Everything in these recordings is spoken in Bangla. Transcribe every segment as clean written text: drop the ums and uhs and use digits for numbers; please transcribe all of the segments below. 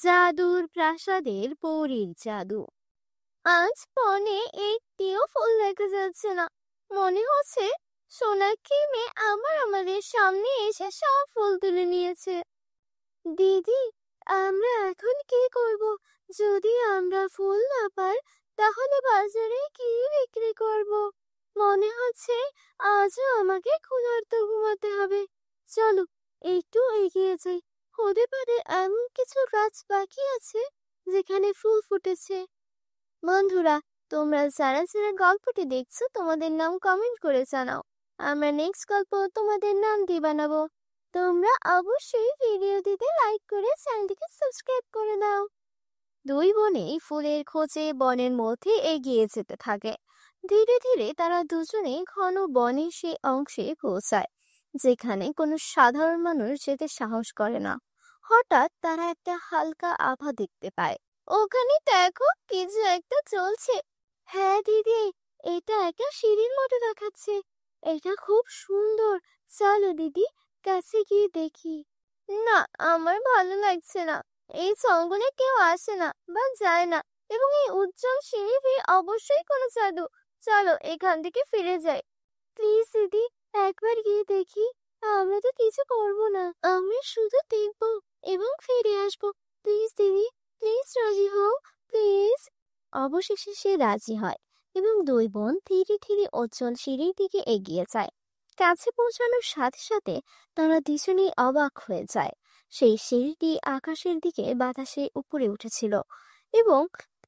জাদুর প্রাসাদের পরীর জাদু। আজ বনে একটিও ফুল দেখা যাচ্ছে না। মনে হচ্ছে সোনাক্ষী মেয়ে আমাদের সামনে এসে সব ফুল তুলে নিয়েছে। দিদি, আমরা এখন কি করব? যদি আমরা ফুল না পাই তাহলে বাজারে কি বিক্রি করব? মনে হচ্ছে আজও আমাকে ক্ষুধার্ত ঘুমাতে হবে। চলো একটু এগিয়ে যাই, হতে পারে এমন কিছু গাছ বাকি আছে যেখানে ফুল ফুটেছে। বন্ধুরা, তোমরা যারা যারা গল্পটি দেখছো তোমাদের নাম কমেন্ট করে জানাও। আমরা নেক্সট গল্প তোমাদের নাম দিয়ে বানাবো। তোমরা অবশ্যই ভিডিওটিতে লাইক করে চ্যানেলটিকে সাবস্ক্রাইব করে দাও। দুই বোনেই ফুলের খোঁজে বনের মধ্যে এগিয়ে যেতে থাকে। ধীরে ধীরে তারা দুজনেই ঘন বনের সেই অংশে পৌঁছায় যেখানে কোনো সাধারণ মানুষ যেতে সাহস করে না। হঠাৎ তারা একটা হালকা আভা দেখতে পায়। ওখানে দেখো, কিছু একটা চলছে। হ্যাঁ দিদি, এটা একটা সিঁড়ির মতো দেখাচ্ছে। এটা খুব সুন্দর। চলো দিদি, কাছে গিয়ে দেখি। না, আমার ভালো লাগছে না। এই জঙ্গলে কেউ আসে না বা যায় না, এবং এই উজ্জ্বল সিঁড়ি দিয়ে অবশ্যই কোনো জাদু। চলো এখান থেকে ফিরে যাই। প্লিজ দিদি, একবার গিয়ে দেখি। আমরা তো কিছু করব না, আমরা শুধু দেখবো এবং ফিরে আসবো। প্লিজ দিদি, প্লিজ রাজি হও, প্লিজ। অবশেষে সে রাজি হয় এবং দুই বোন ধীরে ধীরে উজ্জ্বল সিঁড়ির দিকে এগিয়ে যায়। কাছে পৌঁছানোর সাথে সাথে তারা দুজনেই অবাক হয়ে যায়। সেই সিঁড়িটি আকাশের দিকে বাতাসে উপরে উঠেছিল এবং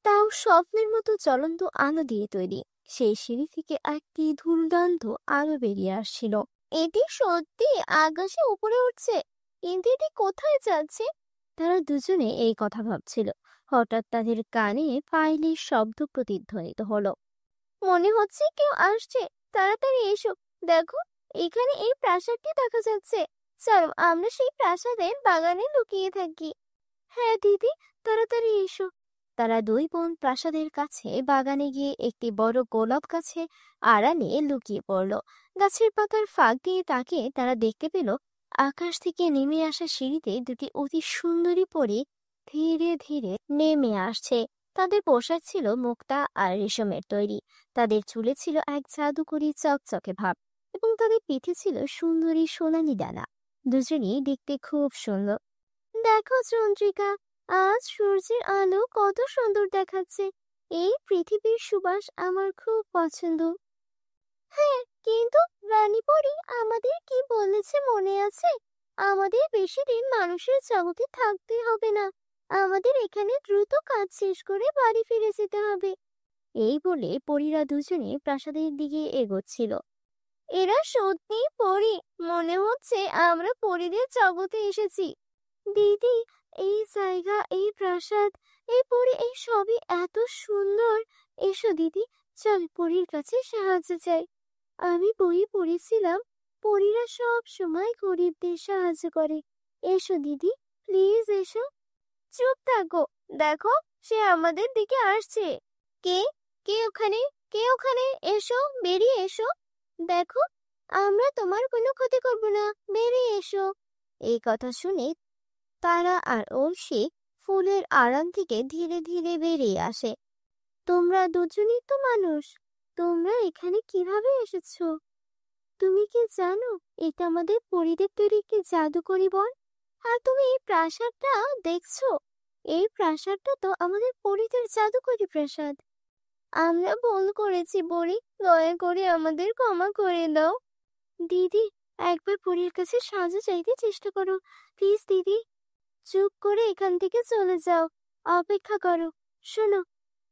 তাও স্বপ্নের মতো জ্বলন্ত আলো দিয়ে তৈরি। সেই সিঁড়ি থেকে একটি দুর্দান্ত আলো বেরিয়ে আসছিল। এটি সত্যি আকাশে উপরে উঠছে, কিন্তু এটি কোথায় যাচ্ছে? তারা দুজনে এই কথা ভাবছিল। হঠাৎ তাদের কানে পায়েলের শব্দ প্রতিধ্বনিত হলো। মনে হচ্ছে কেউ আসছে। তাড়াতাড়ি এসো, দেখো এখানে এই প্রাসাদটি দেখা যাচ্ছে। চলো আমরা সেই প্রাসাদের বাগানে লুকিয়ে থাকি। হ্যাঁ দিদি, তাড়াতাড়ি এসো। তারা দুই বোন প্রাসাদের কাছে বাগানে গিয়ে একটি বড় গোলাপ গাছে আড়ালে লুকিয়ে পড়ল। গাছের পাতার ফাঁক দিয়ে তাকিয়ে তারা দেখতে পেল আকাশ থেকে নেমে আসা সিঁড়িতে দুটি অতি সুন্দরী পরী ধীরে ধীরে নেমে আসছে। তাদের পোশাক ছিল মুক্তা আর রেশমের তৈরি। তাদের চুলে ছিল এক জাদুকরি চকচকে ভাব এবং তাদের পিঠে ছিল সুন্দরী সোনালী ডানা। দুজনেই দেখতে খুব সুন্দর। দেখো চন্দ্রিকা, আজ সূর্যের আলো কত সুন্দর দেখাচ্ছে। এই পৃথিবীর সুবাস আমার খুব পছন্দ। হ্যাঁ, কিন্তু রানী পরী আমাদের কি বলেছে মনে আছে? আমাদের বেশি দিন মানুষের জগতে থাকতে হবে না। আমাদের এখানে দ্রুত কাজ শেষ করে বাড়ি ফিরে যেতে হবে। এই বলে পরীরা দুজনে প্রাসাদের দিকে এগোচ্ছিল। এরা সত্যি পরী। মনে হচ্ছে আমরা পরীদের জগতে এসেছি। দিদি, এই জায়গা, এই প্রাসাদ, এই পরী, এই সবই এত সুন্দর। এসো দিদি, চল পরীর কাছে সাহায্য চাই। আমি বই পড়েছিলাম পরীরা সব সময় গরিবদের সাহায্য করে। এসো দিদি, প্লিজ এসো। চুপ থাকো, দেখো সে আমাদের দিকে আসছে। কে? কে ওখানে? কে ওখানে? এসো, বেরিয়ে এসো। দেখো, আমরা তোমার কোনো ক্ষতি করব না, বেরিয়ে এসো। এই কথা শুনে তারা আর ঐশী ফুলের আড়াল থেকে ধীরে ধীরে বেরিয়ে আসে। তোমরা দুজনই তো মানুষ, তোমরা এখানে কিভাবে এসেছো? তুমি কি জানো এটা আমাদের পরিদের তৈরি একটি জাদুকরি বন? আর তুমি এই প্রাসাদটা দেখছো? এই প্রাসাদটা তো আমাদের পরিদের জাদুকরি প্রাসাদ। আমরা ভুল করেছি পরি, দয়া করে আমাদের ক্ষমা করে দাও। দিদি, একবার পরীর কাছে সাহায্য চাইতে চেষ্টা করো, প্লিজ দিদি। চুপ করে এখান থেকে চলে যাও, অপেক্ষা করো। শোনো,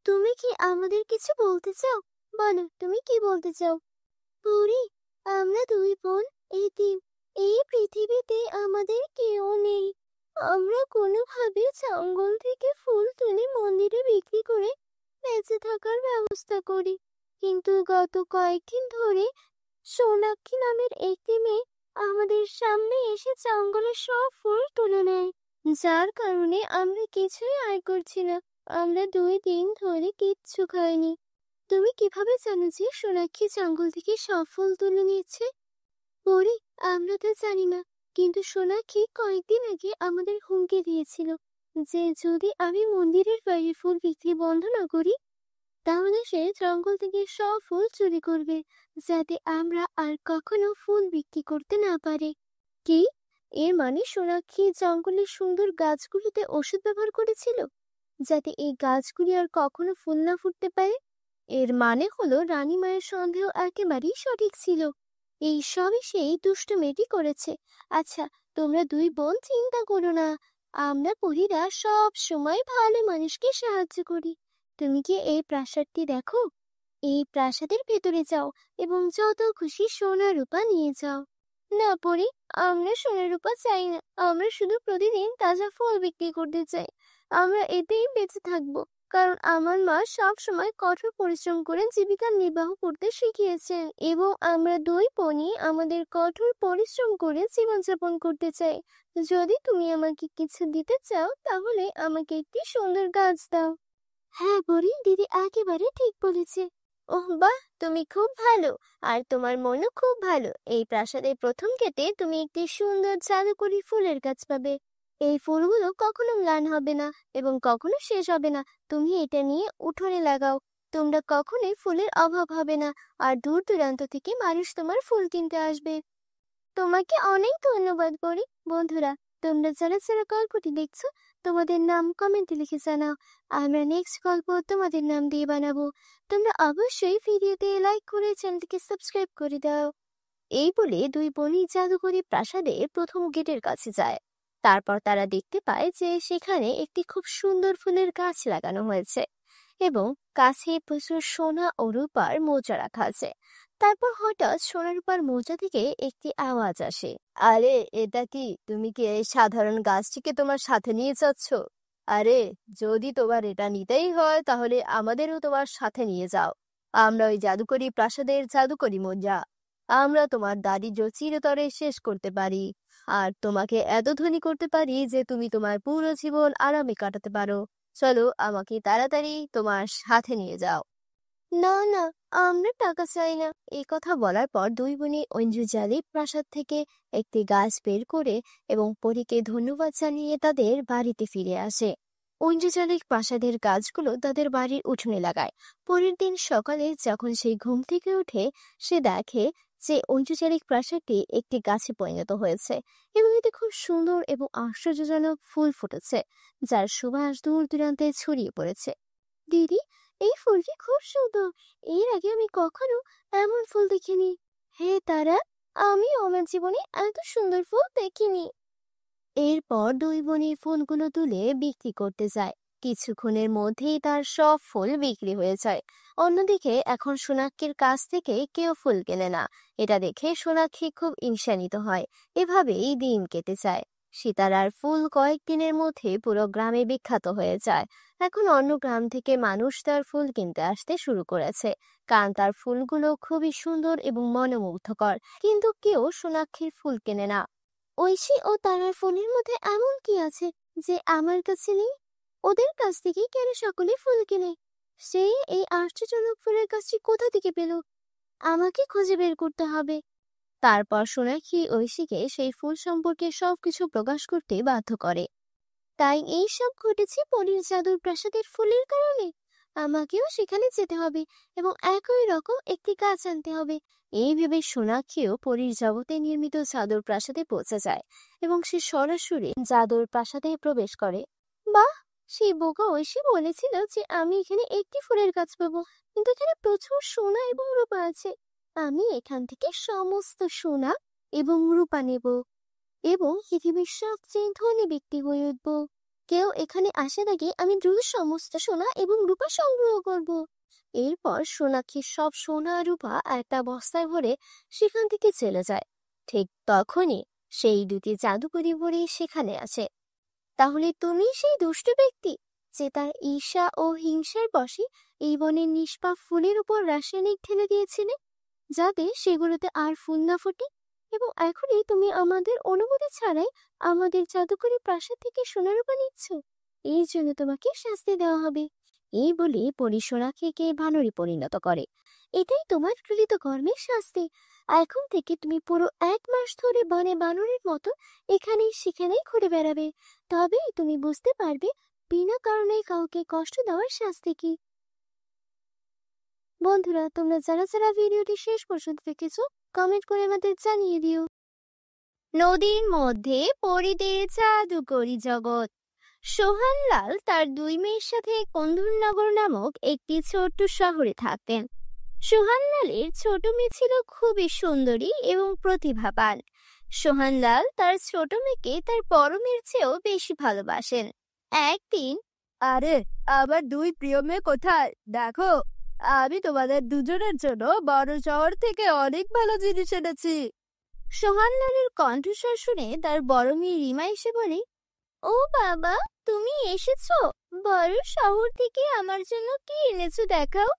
তুমি কি আমাদের কিছু বলতে চাও? বলো, তুমি কি বলতে চাও? পরি, আমরা দুই বোন এতিম। এই পৃথিবীতে আমাদের কেউ নেই। আমরা কোনোভাবে জঙ্গল থেকে ফুল তুলে মন্দিরে বিক্রি করে বেঁচে থাকার ব্যবস্থা করি। কিন্তু গত কয়েকদিন ধরে সোনাক্ষী নামের একটি মেয়ে আমাদের সামনে এসে জঙ্গলের সব ফুল তুলে নেয়, যার কারণে আমরা কিছুই আয় করছি না। আমরা 2 দিন ধরে কিচ্ছু খাইনি। তুমি কিভাবে জানো যে সোনাক্ষী জঙ্গল থেকে সব ফুল তুলে নিয়েছে? পরি, আমরা তো জানি না, কিন্তু সোনাক্ষী কয়েকদিন আগে আমাদের হুমকি দিয়েছিল যে যদি আমি মন্দিরের বাইরে ফুল বিক্রি বন্ধ না করি, তাহলে সে জঙ্গল থেকে সব ফুল চুরি করবে, যাতে আমরা আর কখনো ফুল বিক্রি করতে না পারি। কি? এর মানে সোনাক্ষী জঙ্গলের সুন্দর গাছগুলোতে ওষুধ ব্যবহার করেছিল, যাতে এই গাছগুলি আর কখনো ফুল না ফুটতে পারে। এর মানে হলো রানীমায়ের সন্দেহ একেবারেই সঠিক ছিল। এই সবই সেই দুষ্ট মেয়েটি করেছে। আচ্ছা, তোমরা দুই বোন চিন্তা করো না, আমরা পরীরা সব সময় ভালো মানুষকে সাহায্য করি। তুমি কি এই প্রাসাদটি দেখো? এই প্রাসাদের ভেতরে যাও এবং যত খুশি সোনা রূপা নিয়ে যাও। না পরি, আমরা সোনা রূপা চাই না, আমরা শুধু প্রতিদিন তাজা ফল বিক্রি করতে চাই। আমরা এতেই বেঁচে থাকবো, কারণ আমার মা সব সময় কঠোর পরিশ্রম করে জীবিকা নির্বাহ করতে শিখিয়েছেন, এবং আমরা দুই বোনই আমাদের কঠোর পরিশ্রম করে জীবনযাপন করতে চাই। যদি তুমি আমাকে কিছু দিতে চাও, তাহলে আমাকে একটি সুন্দর গাছ দাও। হ্যাঁ পরি, দিদি একেবারে ঠিক বলেছে। ওহ বাহ, তুমি খুব ভালো, আর তোমার মনও খুব ভালো। এই প্রাসাদের প্রথম গেটে তুমি একটি সুন্দর জাদুকরি ফুলের গাছ পাবে। এই ফুলগুলো কখনো ম্লান হবে না এবং কখনো শেষ হবে না। তুমি এটা নিয়ে উঠোনে লাগাও, তোমরা কখনোই ফুলের অভাব হবে না, আর দূর দূরান্ত থেকে মানুষ তোমার ফুল কিনতে আসবে। তোমাকে অনেক ধন্যবাদ পরি। বন্ধুরা, তোমরা যারা যারা গল্পটি দেখছো, তোমাদের নাম কমেন্টে লিখে জানাও। আমরা নেক্সট গল্প তোমাদের নাম দিয়ে বানাবো। তোমরা অবশ্যই ভিডিওতে লাইক করে চ্যানেলটিকে সাবস্ক্রাইব করে দাও। এই বলে দুই বোনই জাদুকরি প্রাসাদের প্রথম গেটের কাছে যায়। তারপর তারা দেখতে পায় যে সেখানে একটি খুব সুন্দর ফুলের গাছ লাগানো হয়েছে এবং কাছে প্রচুর সোনা ও রূপার মোজা রাখা আছে। তারপর হঠাৎ সোনা রূপার মোজা থেকে একটি আওয়াজ আসে। আরে এটা কি? তুমি কি এই সাধারণ গাছটিকে তোমার সাথে নিয়ে যাচ্ছ? আরে, যদি তোমার এটা নিতেই হয় তাহলে আমাদেরও তোমার সাথে নিয়ে যাও। আমরা ওই জাদুকরি প্রাসাদের জাদুকরি মোজা। আমরা তোমার দারিদ্র চিরতরে শেষ করতে পারি, আর তোমাকে এত ধনী করতে পারি যে তুমি তোমার পুরো জীবন আরামে কাটাতে পারো। চলো, আমাকে তাড়াতাড়ি তোমার সাথে নিয়ে যাও। না না, আমরা টাকা চাই না। এই কথা বলার পর দুই বোনই ঐন্দ্রজালিক প্রাসাদ থেকে একটি গাছ বের করে এবং পরীকে ধন্যবাদ জানিয়ে তাদের বাড়িতে ফিরে আসে। ঐন্দ্রজালিক প্রাসাদের গাছগুলো তাদের বাড়ির উঠোনে লাগায়। পরের দিন সকালে যখন সেই ঘুম থেকে উঠে, সে দেখে যে ঐন্দ্রজালিক প্রাসাদটি একটি গাছে পরিণত হয়েছে এবং এতে খুব সুন্দর এবং আশ্চর্যজনক ফুল ফুটেছে, যার সুবাস দূর দূরান্তে ছড়িয়ে পড়েছে। দিদি, এই ফুলটি খুব সুন্দর। এর আগে আমি কখনো এমন ফুল দেখিনি। হে তারা, আমি আমার জীবনে এত সুন্দর ফুল দেখিনি। এরপর দুই বোনই ফুলগুলো তুলে বিক্রি করতে যায়। কিছুক্ষণের মধ্যেই তার সব ফুল বিক্রি হয়ে যায়। অন্যদিকে এখন সোনাক্ষীর কাছ থেকে কেউ ফুল কেনে না। এটা দেখে সোনাক্ষী খুব ঈর্ষান্বিত হয়। এভাবেই দিন কেটে যায়। সীতারার ফুল কয়েকদিনের মধ্যে পুরো গ্রামে বিখ্যাত হয়ে যায়। এখন অন্য গ্রাম থেকে মানুষ তার ফুল কিনতে আসতে শুরু করেছে, কারণ তার ফুলগুলো খুবই সুন্দর এবং মনোমুগ্ধকর। কিন্তু কেউ সোনাক্ষীর ফুল কেনে না। ঐশী ও তারার ফোনের মধ্যে এমন কি আছে যে আমার কাছে নেই? ওদের কাছ থেকে কেন সকলে ফুল কিনে? সে এই আশ্চর্যজনক ফুলের গাছটি কোথা থেকে পেল? আমাকে খুঁজে বের করতে হবে। তারপর সোনাক্ষী ঐশীকে সেই ফুল সম্পর্কে সবকিছু প্রকাশ করতে বাধ্য করে। তাই এই সব ঘটেছে পরীর জাদুর প্রাসাদের ফুলের কারণে। আমাকেও সেখানে যেতে হবে এবং একই রকম একটি গাছ আনতে হবে। এই ভেবে সোনাক্ষীও পরীর জগতে নির্মিত জাদুর প্রাসাদে পৌঁছে যায় এবং সে সরাসরি জাদুর প্রাসাদে প্রবেশ করে। বাহ, সেই বোকা ঐশী বলেছিল যে আমি এখানে একটি ফুলের গাছ পাবো, কিন্তু এখানে প্রচুর সোনা এবং রূপা আছে। আমি এখান থেকে সমস্ত সোনা এবং রূপা নেব এবং পৃথিবীর সবচেয়ে ধনী ব্যক্তি হয়ে উঠব। কেউ এখানে আসার আগে আমি দ্রুত সমস্ত সোনা এবং রূপা সংগ্রহ করব। এরপর সোনাক্ষী সব সোনা আর রূপা একটা বস্তায় ভরে সেখান থেকে চলে যায়। ঠিক তখনই সেই দুটি জাদুকরি বুড়ি সেখানে আসে। তাহলে তুমি সেই দুষ্ট ব্যক্তি যে তার ঈর্ষা ও হিংসার বশে এই বনের নিষ্পাপ ফুলের উপর রাসায়নিক ঢেলে দিয়েছিলে, যাতে সেগুলোতে আর ফুল না ফোটে, এবং এখনই তুমি আমাদের অনুমতি ছাড়াই আমাদের জাদুকরি প্রাসাদ থেকে সোনারূপা নিচ্ছ। এই জন্য তোমাকে শাস্তি দেওয়া হবে। এই বলে পরী সোনাক্ষীকে বানরে পরিণত করে। এটাই তোমার কৃতকর্মের শাস্তি। এখন থেকে তুমি পুরো 1 মাস ধরে বনে বানরের মতো এখানেই সেখানেই ঘুরে বেড়াবে। তবেই তুমি বুঝতে পারবে বিনা কারণে কাউকে কষ্ট দেওয়ার শাস্তি কি। বন্ধুরা, তোমরা যারা যারা ভিডিওটি শেষ পর্যন্ত দেখেছো কমেন্ট করে আমাদের জানিয়ে দিও। নদীর মধ্যে পরিদের জাদুকরি জগৎ। সোহানলাল তার 2 মেয়ের সাথে কন্দুরনগর নামক একটি ছোট্ট শহরে থাকতেন। সোহানলালের ছোট মেয়ে ছিল খুবই সুন্দরী এবং প্রতিভাবান। সোহানলাল তার ছোট মেয়েকে তার বড় মেয়ের চেয়েও বেশি ভালোবাসেন। একদিন, আরে আমার 2 প্রিয় মেয়ে কোথায়? দেখো, আমি তোমাদের দুজনের জন্য বড় শহর থেকে অনেক ভালো জিনিস এনেছি। সোহানলালের কণ্ঠস্বর শুনে তার বড় মেয়ে রিমা এসে বলে, ও বাবা, তুমি এসেছো? বড় শহর থেকে আমার জন্য কি এনেছো দেখাও।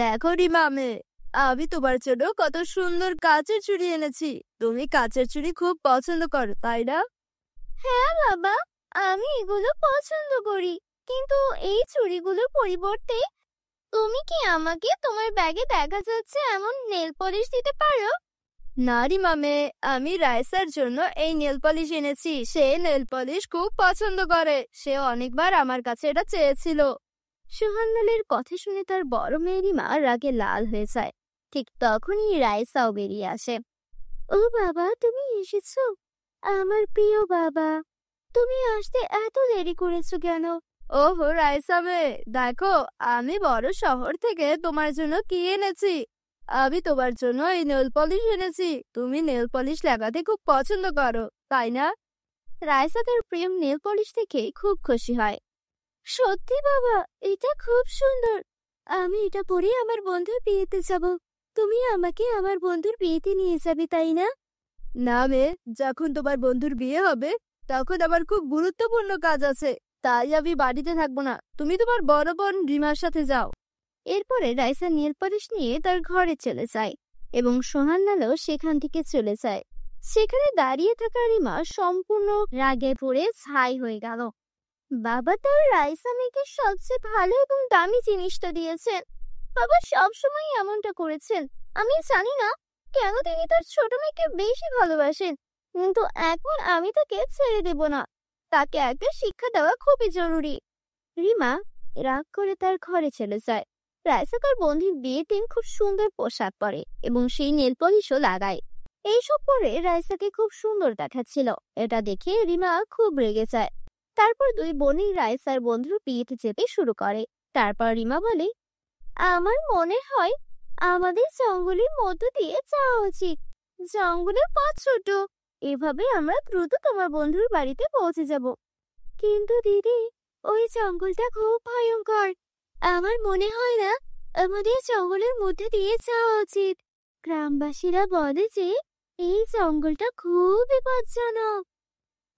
দেখো রিমা মেয়ে, আমি তোমার জন্য কত সুন্দর কাচের চুড়ি এনেছি। তুমি কাচের চুড়ি খুব পছন্দ করো, তাই না? হ্যাঁ বাবা, আমি এগুলো পছন্দ করি, কিন্তু এই চুড়িগুলোর পরিবর্তে তুমি কি আমাকে তোমার ব্যাগে দেখা যাচ্ছে এমন নেল পলিশ দিতে পারো? না রিমা মেয়ে, আমি রাইসার জন্য এই নেল পলিশ এনেছি। সে নেল পলিশ খুব পছন্দ করে। সে অনেকবার আমার কাছে এটা চেয়েছিল। সোহানলালের কথা শুনে তার বড় মেয়ে রিমা রাগে লাল হয়ে যায়। ঠিক তখনই রাইসাও বেরিয়ে আসে। ও বাবা, তুমি এসেছো? আমার প্রিয় বাবা, তুমি আসতে এত দেরি করেছো কেন? ওহো রাইসা মেয়ে, দেখো আমি বড় শহর থেকে তোমার জন্য কি এনেছি। আমি তোমার জন্য এই নেল পলিশ এনেছি। তুমি নেল পলিশ লাগাতে খুব পছন্দ করো, তাই না? রাইসা তার প্রিয় নেল পলিশ থেকে খুব খুশি হয়। সত্যি বাবা, এটা খুব সুন্দর। আমি এটা পরে আমার বন্ধুর বিয়েতে যাব। তুমি আমাকে আমার বন্ধুর বিয়েতে নিয়ে যাবে, তাই না? না মেয়ে, যখন তোমার বন্ধুর বিয়ে হবে তখন আমার খুব গুরুত্বপূর্ণ কাজ আছে, তাই আমি বাড়িতে থাকবো না। তুমি তোমার বড় বোন রিমার সাথে যাও। এরপরে রাইসা নেল পলিশ নিয়ে তার ঘরে চলে যায় এবং সোহানলালও সেখান থেকে চলে যায়। সেখানে দাঁড়িয়ে থাকা রিমা সম্পূর্ণ রাগে পড়ে ছাই হয়ে গেল। বাবা তার রাইসা মেয়েকে সবচেয়ে ভালো এবং দামি জিনিসটা দিয়েছেন। বাবা সবসময় এমনটা করেছেন। আমি জানি না কেন তিনি তার ছোট মেয়েকে বেশি ভালোবাসেন, কিন্তু এখন আমি তাকে ছেড়ে দেব না। তাকে একটা শিক্ষা দেওয়া খুবই জরুরি। রিমা রাগ করে তার ঘরে চলে যায়। রাইসা তার বন্ধুর বিয়ের দিন খুব সুন্দর পোশাক পরে এবং সেই নেল পলিশও লাগায়। এইসব পরে রাইসাকে খুব সুন্দর দেখাচ্ছিল। এটা দেখে রিমা খুব রেগে যায়। তারপর 2 বোনই রাইসার বন্ধুর বিয়েতে যেতে শুরু করে। তারপর রিমা বলে, আমার মনে হয় আমাদের জঙ্গলের মধ্য দিয়ে যাওয়া উচিত। জঙ্গলের পথ ছোট, এভাবে আমরা দ্রুত তোমার বন্ধুর বাড়িতে পৌঁছে যাব। কিন্তু দিদি, ওই জঙ্গলটা খুব ভয়ঙ্কর। আমার মনে হয় না আমাদের জঙ্গলের মধ্যে দিয়ে যাওয়া উচিত। গ্রামবাসীরা বলে যে এই জঙ্গলটা খুব বিপজ্জনক।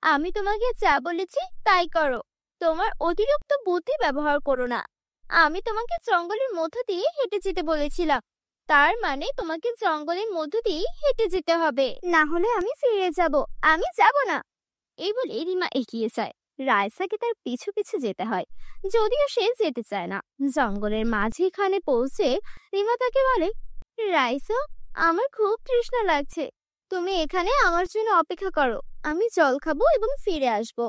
আমি তোমাকে যা বলেছি তাই করো। তোমার অতিরিক্ত বুদ্ধি ব্যবহার করো না। আমি তোমাকে জঙ্গলের মধ্য দিয়ে হেঁটে যেতে বলেছিলাম, তার মানে তোমাকে জঙ্গলের মধ্য দিয়ে হেঁটে যেতে হবে, না হলে আমি ফিরে যাব। আমি যাব না। এই বলে রিমা এগিয়ে যায়। রাইসাকে তার পিছু পিছু যেতে হয়, যদিও সে যেতে চায় না। জঙ্গলের মাঝখানে পৌঁছে রিমা তাকে বলে, রাইসা, আমার খুব তৃষ্ণা লাগছে। তুমি এখানে আমার জন্য অপেক্ষা করো, আমি জল খাবো এবং ফিরে আসব।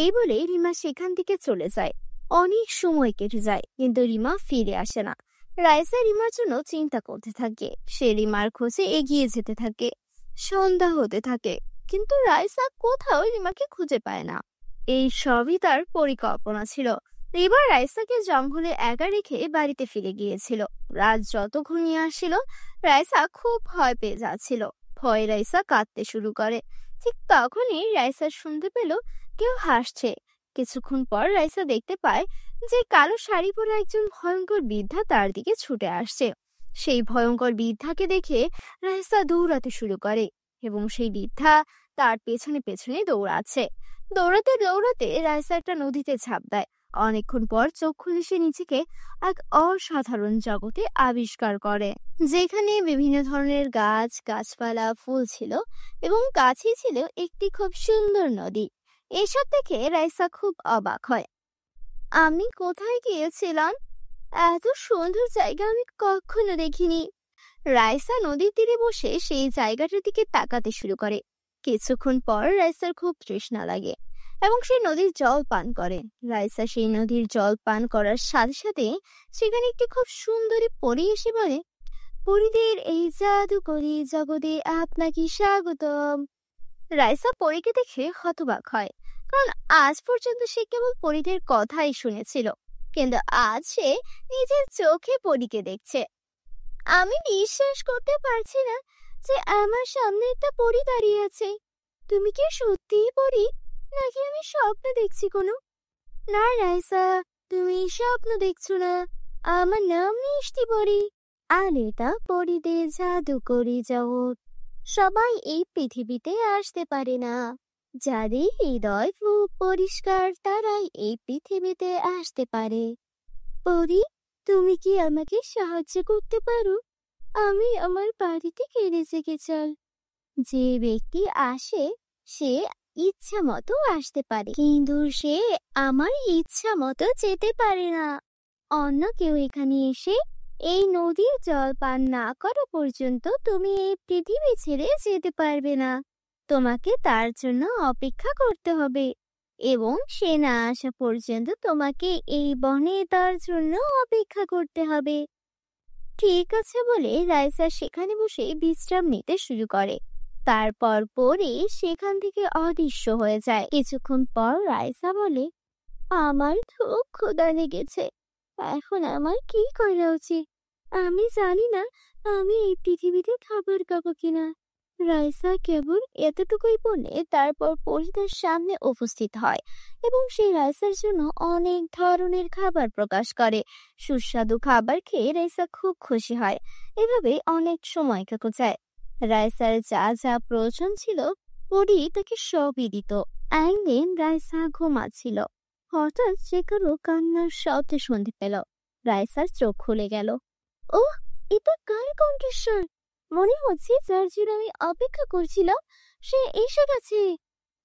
এই বলে রিমা সেখান থেকে চলে যায়। অনেক সময় কেটে যায়, কিন্তু রিমা ফিরে আসে না। রাইসা রিমার জন্য চিন্তা করতে থাকে। সে রিমার খোঁজে এগিয়ে যেতে থাকে। সন্ধ্যা হতে থাকে, কিন্তু রাইসা কোথাও রিমাকে খুঁজে পায় না। এই সবই তার পরিকল্পনা ছিল। রিমা রাইসাকে জঙ্গলে একা রেখে বাড়িতে ফিরে গিয়েছিল। রাত যত ঘনিয়ে আসছিল, রাইসা খুব ভয় পেয়ে যাচ্ছিল। ভয়ে রাইসা কাঁদতে শুরু করে। ঠিক তখনই রাইসা শুনতে পেল কেউ হাসছে। কিছুক্ষণ পর রাইসা দেখতে পায় যে কালো শাড়ি পরা একজন ভয়ঙ্কর বৃদ্ধা তার দিকে ছুটে আসছে। সেই ভয়ঙ্কর বৃদ্ধাকে দেখে রাইসা দৌড়াতে শুরু করে এবং সেই বৃদ্ধা তার পেছনে পেছনে দৌড়াচ্ছে। দৌড়াতে দৌড়াতে রাইসা একটা নদীতে ঝাঁপ দেয়। অনেকক্ষণ পর চোখ খুলে সে নিজেকে এক অসাধারণ জগতে আবিষ্কার করে, যেখানে বিভিন্ন ধরনের গাছ গাছপালা ফুল ছিল এবং কাছেই ছিল একটি খুব সুন্দর নদী। এসব দেখে রাইসা খুব অবাক হয়। আমি কোথায় গিয়েছিলাম? এত সুন্দর জায়গা আমি কখনো দেখিনি। রাইসা নদীর তীরে বসে সেই জায়গাটার দিকে তাকাতে শুরু করে। কিছুক্ষণ পর রাইসার খুব তৃষ্ণা লাগে এবং সে নদীর জল পান করে। রাইসা সেই নদীর জল পান করার সাথে সাথে সেখানে একটি খুব সুন্দরী পরী এসে বলে, পরীদের এই জাদুকরী জগতে আপনাকে স্বাগতম। রাইসা পরীকে দেখে হতবাক হয়, কারণ আজ পর্যন্ত সে কেবল পরীদের কথাই শুনেছিল, কিন্তু আজ সে নিজের চোখে পরীকে দেখছে। আমি বিশ্বাস করতে পারছি না যে আমার সামনে একটা পরী দাঁড়িয়ে আছে। তুমি কি সত্যিই পরী, নাকি আমি স্বপ্ন দেখছি কোনো? না রাইসা, তুমি স্বপ্ন দেখছো না। আমার নাম মিষ্টি পরী, আর এটা পরীদের জাদুকরী জগৎ। সবাই এই পৃথিবীতে আসতে পারে না। যাদের হৃদয় খুব পরিষ্কার তারাই এই পৃথিবীতে আসতে পারে। পরী, তুমি কি আমাকে সাহায্য করতে পারো? আমি আমার বাড়িতে ফিরে যেতে চাই। যে ব্যক্তি আসে সে ইচ্ছা মতো আসতে পারে, কিন্তু সে আমার ইচ্ছা মতো যেতে পারে না। অন্য কেউ এখানে এসে এই নদীর জল পান না করা পর্যন্ত তুমি এই পৃথিবী ছেড়ে যেতে পারবে না। তোমাকে তার জন্য অপেক্ষা করতে হবে, এবং সে না আসা পর্যন্ত তোমাকে এই বনে তার জন্য অপেক্ষা করতে হবে। ঠিক আছে বলে রাইসা সেখানে বসে বিশ্রাম নিতে শুরু করে। তারপর পরে সেখান থেকে অদৃশ্য হয়ে যায়। কিছুক্ষণ পর রাইসা বলে, আমার খুব ক্ষুধা লেগেছে, এখন আমার কি করা উচিত? আমি জানি না আমি এই পৃথিবীতে খাবার খাবো কিনা। রাইসা কেবল এতটুকুই বলে তারপর পরীদের সামনে উপস্থিত হয় এবং সেই রাইসার জন্য অনেক ধরনের খাবার প্রকাশ করে। সুস্বাদু খাবার খেয়ে রাইসা খুব খুশি হয়। এভাবে অনেক সময় কেটে যায়। রাইসার যা যা প্রয়োজন ছিল পরী তাকে সবই দিত। একদিন রাইসা ঘুমাচ্ছিল, হঠাৎ সে কারো কান্নার শব্দ শুনতে পেল। রাইসার চোখ খুলে গেল। ওহ, এটা কার কণ্ঠস্বর! মনে হচ্ছে যার জন্য আমি অপেক্ষা করছিলাম সে এসে গেছে।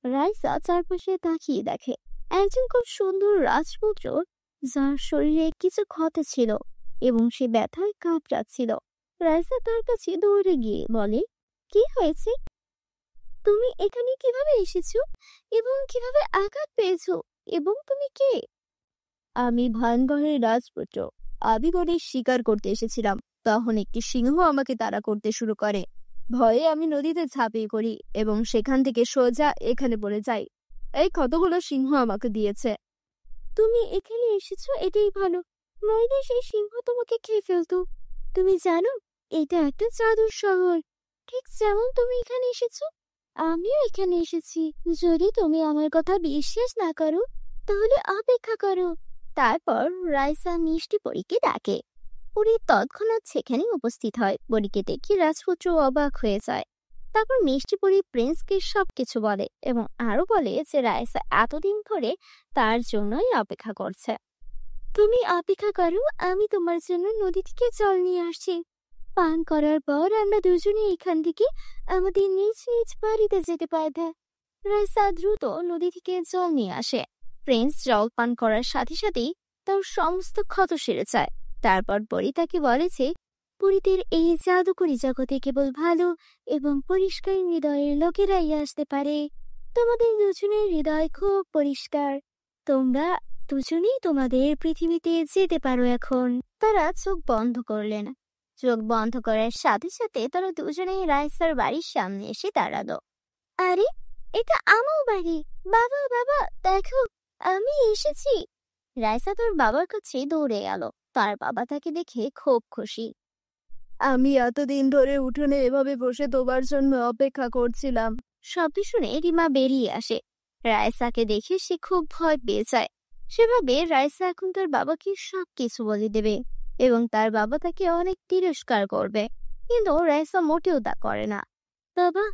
রাইসা চারপাশে তাকিয়ে দেখে একজন খুব সুন্দর রাজপুত্র, যার শরীরে কিছু ক্ষত ছিল এবং সে ব্যথায় কাঁপছিল। রাইসা তার কাছে দৌড়ে গিয়ে বলে, কি হয়েছে? তুমি এখানে কিভাবে এসেছো এবং কিভাবে আঘাত পেয়েছো, এবং তুমি কে? আমি ভানগড়ের রাজপুত্র। আমি গণেশ শিকার করতে এসেছিলাম, তখন একটি সিংহ আমাকে তাড়া করতে শুরু করে। ভয়ে আমি নদীতে ঝাঁপিয়ে পড়ি এবং সেখান থেকে সোজা এখানে পড়ে যাই। এই ক্ষতগুলো সিংহ আমাকে দিয়েছে। তুমি এখানে এসেছো এটাই ভালো, নইলে সেই সিংহ তোমাকে খেয়ে ফেলতো। তুমি জানো এটা একটা জাদুর শহর, ঠিক যেমন তুমি এখানে এসেছো আমিও এখানে এসেছি। যদি তুমি আমার কথা বিশ্বাস না করো তাহলে অপেক্ষা করো। তারপর রাইসা মিষ্টি পরীকে ডাকে। পরী তৎক্ষণাৎ সেখানে উপস্থিত হয়। পরীকে দেখে রাজপুত্র অবাক হয়ে যায়। তারপর মিষ্টি পরী প্রিন্সকে সবকিছু বলে এবং আরো বলে যে রাইসা এতদিন ধরে তার জন্যই অপেক্ষা করছে। তুমি অপেক্ষা করো, আমি তোমার জন্য নদী থেকে জল নিয়ে আসছি। পান করার পর আমরা দুজনে এখান থেকে আমাদের নিজ নিজ বাড়িতে যেতে পারবে। রাইসা দ্রুত নদী থেকে জল নিয়ে আসে। প্রিন্স জল পান করার সাথে সাথেই তার সমস্ত ক্ষত সেরে যায়। তারপর পরী তাকে বলে যে পরীদের এই জাদুকরী জগতে কেবল ভালো এবং পরিষ্কার হৃদয়ের লোকেরাই আসতে পারে। তোমাদের দুজনের হৃদয় খুব পরিষ্কার, তোমরা দুজনেই তোমাদের পৃথিবীতে যেতে পারো এখন। তারা চোখ বন্ধ করলেন। চোখ বন্ধ করার সাথে সাথে তারা দুজনেই রাইসার বাড়ির সামনে এসে দাঁড়ালো। আরে, এটা আমার বাড়ি। বাবা বাবা, দেখো আমি এসেছি। রাইসা তোর বাবার কাছে দৌড়ে গেল। তার বাবা তাকে দেখে খুব খুশি। আমি এতদিন ধরে উঠোনে এভাবে বসে তোমার জন্য অপেক্ষা করছিলাম। শব্দ শুনে রিমা বেরিয়ে আসে। রাইসাকে দেখে সে খুব ভয় পেয়ে যায়। সেভাবে রাইসা এখন তার বাবাকে সবকিছু বলে দেবে এবং তার বাবা তাকে অনেক তিরস্কার করবে, কিন্তু রাইসা মোটেও তা করে না। বাবা,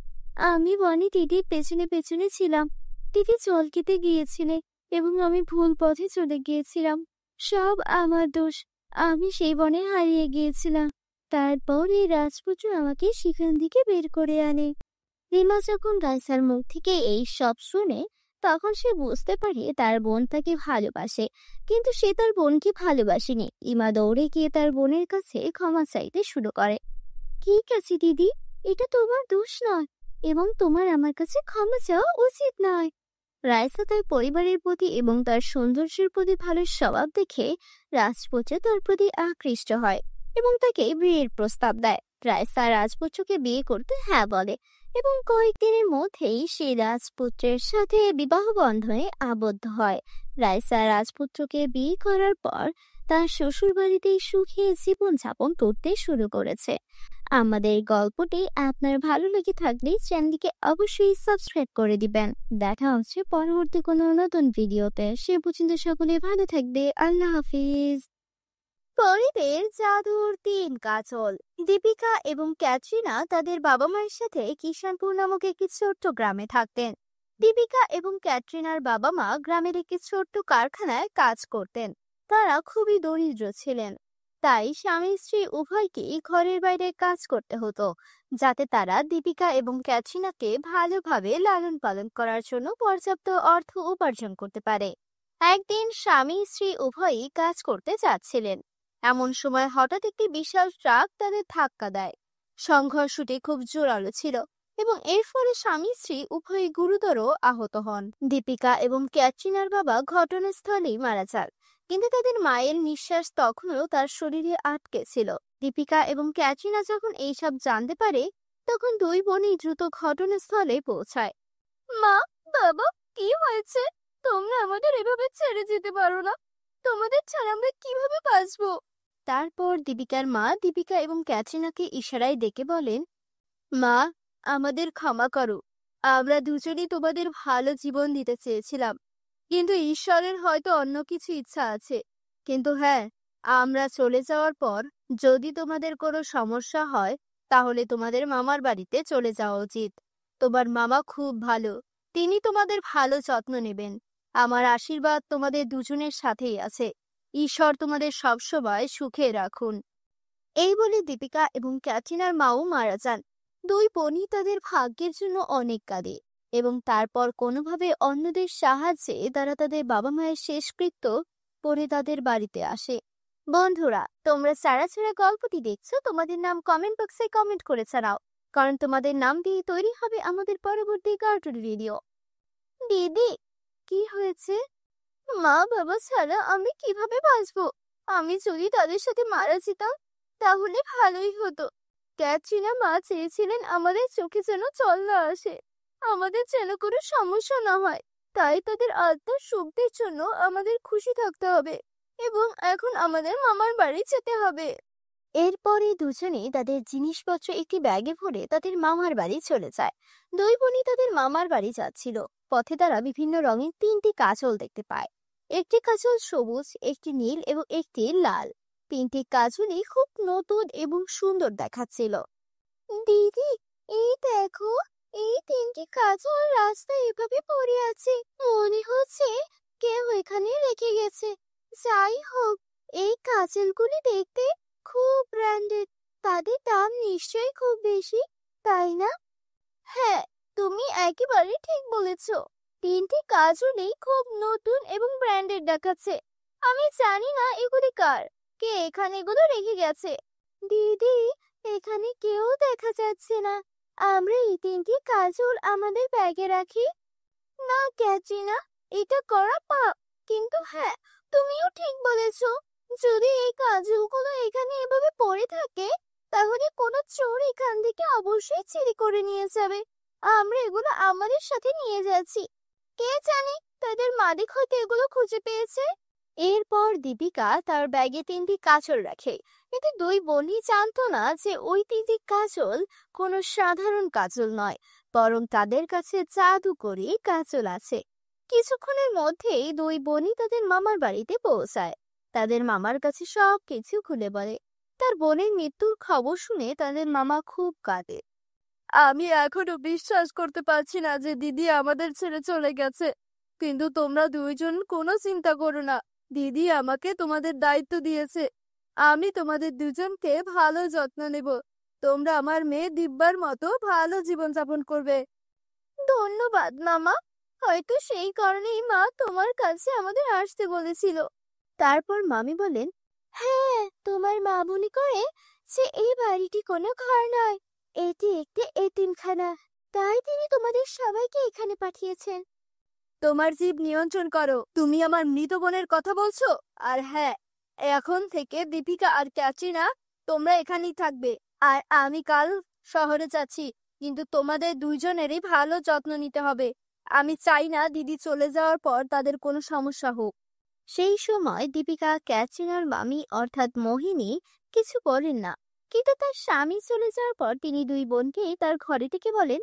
আমি বনে দিদির পেছনে পেছনে ছিলাম। দিদি জল খেতে গিয়েছিলে এবং আমি ভুল পথে চলে গিয়েছিলাম। সব আমার দোষ। আমি সেই বনে হারিয়ে গিয়েছিলাম। তারপর এই রাজপুত্র আমাকে সেখান থেকে বের করে আনে। রিমা যখন রাইসার মুখ থেকে এই সব শুনে তখন সে বুঝতে পারে তার বোন তাকে ভালোবাসে, কিন্তু সে তার বোনকে ভালোবাসেনি। ইমা দৌড়ে গিয়ে তার বোনের কাছে ক্ষমা চাইতে শুরু করে। ঠিক আছে দিদি, এটা তোমার দোষ নয় এবং তোমার আমার কাছে ক্ষমা চাওয়া উচিত নয়। রাইসা তার পরিবারের প্রতি এবং তার সৌন্দর্যের প্রতি ভালো স্বভাব দেখে রাজপুত্র তার প্রতি আকৃষ্ট হয় এবং তাকে বিয়ের প্রস্তাব দেয়। রাইসা রাজপুত্রকে বিয়ে করতে হ্যাঁ বলে এবং কয়েকদিনের মধ্যেই সে রাজপুত্রের সাথে বিবাহ বন্ধনে আবদ্ধ হয়। রাইসা রাজপুত্রকে বিয়ে করার পর তার শ্বশুর বাড়িতেই সুখে জীবনযাপন করতে শুরু করেছে। আমাদের গল্পটি আপনার ভালো লেগে থাকলে চ্যানেলটিকে অবশ্যই সাবস্ক্রাইব করে দিবেন। দেখা হচ্ছে পরবর্তী কোনো নতুন ভিডিওতে। সে পর্যন্ত সকলে ভালো থাকবে। আল্লাহ হাফিজ। পরিদের জাদুর 3 কাজল। দীপিকা এবং ক্যাটরিনা তাদের বাবা মায়ের সাথে কিষানপুর নামক একটি ছোট্ট গ্রামে থাকতেন। দীপিকা এবং ক্যাটরিনার বাবা মা গ্রামের একটি ছোট্ট কারখানায় কাজ করতেন। তারা খুবই দরিদ্র ছিলেন, তাই স্বামী স্ত্রী উভয়কেই ঘরের বাইরে কাজ করতে হতো, যাতে তারা দীপিকা এবং ক্যাটরিনাকে ভালোভাবে লালন পালন করার জন্য পর্যাপ্ত অর্থ উপার্জন করতে পারে। একদিন স্বামী স্ত্রী উভয়ই কাজ করতে যাচ্ছিলেন। এমন সময় হঠাৎ একটি বিশাল ট্রাক তাদের ধাক্কা দেয়। সংঘর্ষটি খুব জোরালো ছিল এবং এর ফলে স্বামী স্ত্রী উভয়ই গুরুতর আহত হন। দীপিকা এবং ক্যাটরিনার বাবা ঘটনাস্থলেই মারা যান, কিন্তু তাদের মায়ের নিঃশ্বাস তখনও তার শরীরে আটকে ছিল। দীপিকা এবং ক্যাটরিনা যখন এইসব জানতে পারে, তখন দুই বোনই দ্রুত ঘটনাস্থলে পৌঁছায়। মা, বাবা, কি হয়েছে? তোমরা আমাদের এভাবে ছেড়ে যেতে পারো না। তোমাদের ছাড়া আমরা কিভাবে বাঁচবো? তারপর দীপিকার মা দীপিকা এবং ক্যাটরিনাকে ইশারায় ডেকে বলেন, মা, আমাদের ক্ষমা করো। আমরা দুজনেই তোমাদের ভালো জীবন দিতে চেয়েছিলাম, কিন্তু ঈশ্বরের হয়তো অন্য কিছু ইচ্ছা আছে। কিন্তু হ্যাঁ, আমরা চলে যাওয়ার পর যদি তোমাদের কোনো সমস্যা হয়, তাহলে তোমাদের মামার বাড়িতে চলে যাওয়া উচিত। তোমার মামা খুব ভালো, তিনি তোমাদের ভালো যত্ন নেবেন। আমার আশীর্বাদ তোমাদের দুজনের সাথেই আছে। ঈশ্বর তোমাদের সবসময় সুখে রাখুন। এই বলে দীপিকা এবং ক্যাটরিনার মাও মারা যান। দুই বোনই তাদের ভাগ্যের জন্য অনেক কাঁদে এবং তারপর কোনোভাবে অন্যদের সাহায্যে তারা তাদের বাবা মায়ের শেষকৃত্য করে তাদের বাড়িতে আসে। বন্ধুরা, তোমরা ছাড়া ছাড়া গল্পটি দেখছো, তোমাদের নাম কমেন্ট বক্সে কমেন্ট করে জানাও, কারণ তোমাদের নাম দিয়ে তৈরি হবে আমাদের পরবর্তী কার্টুন ভিডিও। দিদি, কি হয়েছে? মা বাবা ছাড়া আমি কিভাবে বাঁচবো? আমি যদি তাদের সাথে মারা যেতাম তাহলে ভালোই হতো। ক্যাটরিনা মা চেয়েছিলেন আমাদের চোখে যেন জল না আসে, আমাদের যেন কোনো সমস্যা না হয়। তাই তাদের আত্মার সুখের জন্য আমাদের খুশি থাকতে হবে এবং এখন আমাদের মামার বাড়ি যেতে হবে। এরপরে দুজনেই তাদের জিনিসপত্র একটি ব্যাগে ভরে তাদের মামার বাড়ি চলে যায়। দুই বোনই তাদের মামার বাড়ি যাচ্ছিল। পথে তারা বিভিন্ন রঙের 3টি কাজল দেখতে পায়। একটি কাজল সবুজ, একটি নীল এবং একটি লাল। 3টি কাজলই খুব নতুন এবং সুন্দর দেখাচ্ছিল। দিদি, এই দেখো, এই 3টি কাজল রাস্তায় এভাবে পড়ে আছে। মনে হচ্ছে কেউ এখানে রেখে গেছে। যাই হোক, এই কাজলগুলি দেখতে খুব ব্র্যান্ডেড। তাদের দাম নিশ্চয়ই খুব বেশি, তাই না? হ্যাঁ, তুমি একেবারে ঠিক বলেছো। 3টি কাজলই খুব নতুন এবং ব্র্যান্ডেড দেখাচ্ছে। আমি জানি না এগুলি কার, কে এখানে এগুলো রেখে গেছে। দিদি, এখানে কেউ দেখা যাচ্ছে না। আমরা এই 3টি কাজল আমাদের ব্যাগে রাখি। না ক্যাটরিনা, এটা করা পাপ। কিন্তু হ্যাঁ, তুমিও ঠিক বলেছো। যদি এই কাজলগুলো এখানে এভাবে পড়ে থাকে, তাহলে কোনো চোর এখান থেকে অবশ্যই চুরি করে নিয়ে যাবে। আমরা এগুলো আমাদের সাথে নিয়ে যাচ্ছি। কে জানে, তাদের মালিক হয়তো এগুলো খুঁজে পেয়েছে। এরপর দীপিকা তার ব্যাগে 3টি কাজল রাখে, কিন্তু দুই বোনই জানতো না যে ওই 3টি কাজল কোনো সাধারণ কাজল নয়, বরং তাদের কাছে জাদুকরি কাজল আছে। কিছুক্ষণের মধ্যেই দুই বোনই তাদের মামার বাড়িতে পৌঁছায়। তাদের মামার কাছে সবকিছু খুলে বলে। তার বোনের মৃত্যুর খবর শুনে তাদের মামা খুব কাঁদে। আমি এখনো বিশ্বাস করতে পারছি না যে দিদি আমাদের ছেড়ে চলে গেছে। কিন্তু তোমরা দুইজন কোনো চিন্তা করো না, দিদি আমাকে তোমাদের দায়িত্ব দিয়েছে। আমি তোমাদের দুজনকে ভালো যত্ন নেব। তোমরা আমার মেয়ে দিব্যার মতো ভালো জীবনযাপন করবে। ধন্যবাদ মামা, হয়তো সেই কারণেই মা তোমার কাছে আমাদের আসতে বলেছিল। তারপর মামি বলেন, হ্যাঁ, তোমার মা মনে করে যে এই বাড়িটি কোনো ঘর নয়, এটি একটি এতিমখানা, তাই তিনি তোমাদের সবাইকে এখানে পাঠিয়েছেন। তোমার জিভ নিয়ন্ত্রণ করো, তুমি আমার মৃত বোনের কথা বলছো। আর হ্যাঁ, এখন থেকে দীপিকা আর ক্যাটরিনা তোমরা এখানেই থাকবে। আর আমি কাল শহরে যাচ্ছি, কিন্তু তোমাদের দুইজনেরই ভালো যত্ন নিতে হবে। আমি চাই না দিদি চলে যাওয়ার পর তাদের কোনো সমস্যা হোক। সেই সময় দীপিকা ক্যাটরিনার মামি অর্থাৎ মোহিনী কিছু বলেন না, কিন্তু তার স্বামী চলে যাওয়ার পর তিনি দুই বোনকে তার ঘরে থেকে বলেন,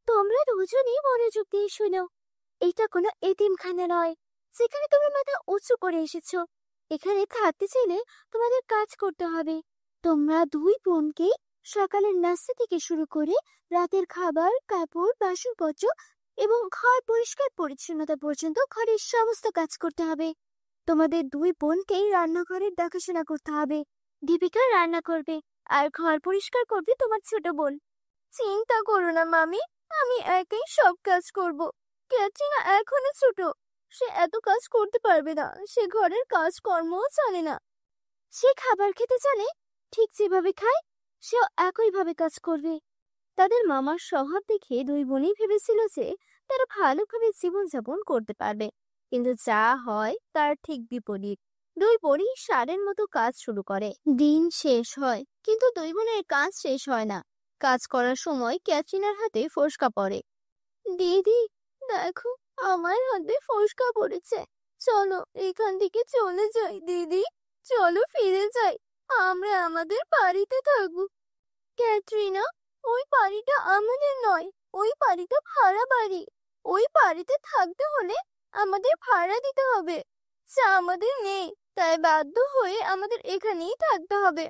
তোমরা দুজনেই মনোযোগ দিয়ে শোনো, এটা কোনো এতিমখানা নয় যেখানে তোমরা মাথা উঁচু করে এসেছো। এখানে থাকতে চাইলে তোমাদের কাজ করতে হবে। তোমরা দুই বোনকে সকালের নাস্তা থেকে শুরু করে রাতের খাবার, কাপড়, বাসনপত্র এবং ঘর পরিষ্কার পরিচ্ছন্নতা পর্যন্ত ঘরের সমস্ত কাজ করতে হবে। তোমাদের দুই বোনকেই রান্নাঘরের দেখাশোনা করতে হবে। দীপিকা রান্না করবে আর ঘর পরিষ্কার করবে তোমার ছোট বোন। চিন্তা করো না মামি, আমি একাই সব কাজ করব। ক্যাটরিনা এখনো ছোট, সে এত কাজ করতে পারবে না, সে ঘরের কাজকর্মও জানে না। সে খাবার খেতে জানে, ঠিক যেভাবে খায় সেও একইভাবে কাজ করবে। তাদের মামার স্বভাব দেখে দুই বোনই ভেবেছিল যে তারা ভালোভাবে জীবনযাপন করতে পারবে, কিন্তু যা হয় তার ঠিক বিপরীত। দুই বোনই সারের মতো কাজ শুরু করে। দিন শেষ হয়, কিন্তু দুই বোনের কাজ শেষ হয় না। কাজ করার সময় ক্যাটরিনার হাতে ফোসকা পড়ে। দিদি, দেখো, আমার হাতে ফোসকা পড়েছে। চলো এখান থেকে চলে যাই দিদি, চলো ফিরে যাই, আমরা আমাদের বাড়িতে থাকবো। ক্যাটরিনা, ওই বাড়িটা আমাদের নয়, ওই বাড়িটা ভাড়া বাড়ি। ওই বাড়িতে থাকতে হলে আমাদের ভাড়া দিতে হবে, যা আমাদের নেই, তাই বাধ্য হয়ে আমাদের এখানেই থাকতে হবে।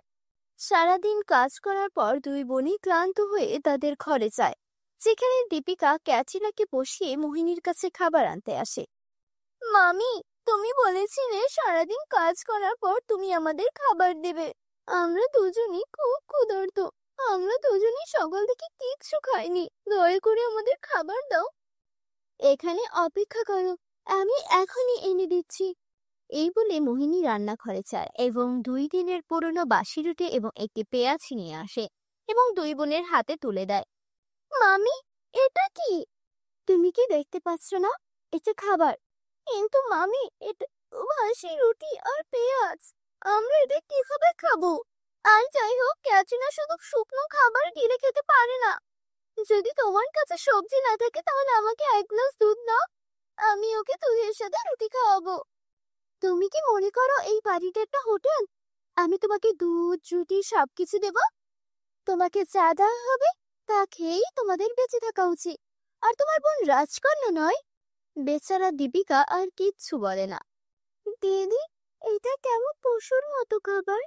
সারাদিন কাজ করার পর দুই বোনই ক্লান্ত হয়ে তাদের ঘরে যায়, যেখানে দীপিকা ক্যাটরিনাকে বসিয়ে মোহিনীর কাছে খাবার আনতে আসে। মামি, তুমি বলেছিলে সারাদিন কাজ করার পর তুমি আমাদের খাবার দেবে। আমরা দুজনই খুব ক্ষুধার্ত, আমরা দুজনই সকাল থেকে কিচ্ছু খাইনি, দয়া করে আমাদের খাবার দাও। এখানে অপেক্ষা করো, আমি এখনই এনে দিচ্ছি। এই বলে মোহিনী রান্নাঘরে যায় এবং 2 দিনের পুরনো বাসি রুটি এবং একটি পেঁয়াজ নিয়ে আসে এবং দুই বোনের হাতে তুলে দেয়। মামি, এটা কি? তুমি কি দেখতে পাচ্ছ না? এটা খাবার। কিন্তু মামি, এটা তো বাসি রুটি আর পেঁয়াজ, আমরা এটা কিভাবে খাবো? আর যাই হোক, ক্যাটরিনা শুধু শুকনো খাবার গিলে খেতে পারে না। যদি তোমার কাছে সবজি না থাকে তাহলে আমাকে 1 গ্লাস দুধ দাও, আমি ওকে দুধের সাথে রুটি খাওয়াবো। তুমি কি মনে করো এই বাড়িটা একটা হোটেল? আমি তোমাকে দুধ, রুটি সবকিছু দেব। তোমাকে যা দেওয়া হবে তা খেয়েই তোমাদের বেঁচে থাকা উচিত। আর তোমার বোন রাজকন্যা নয়। বেচারা দীপিকা আর কিচ্ছু বলে না। দিদি, এটা কেমন পশুর মতো খাবার?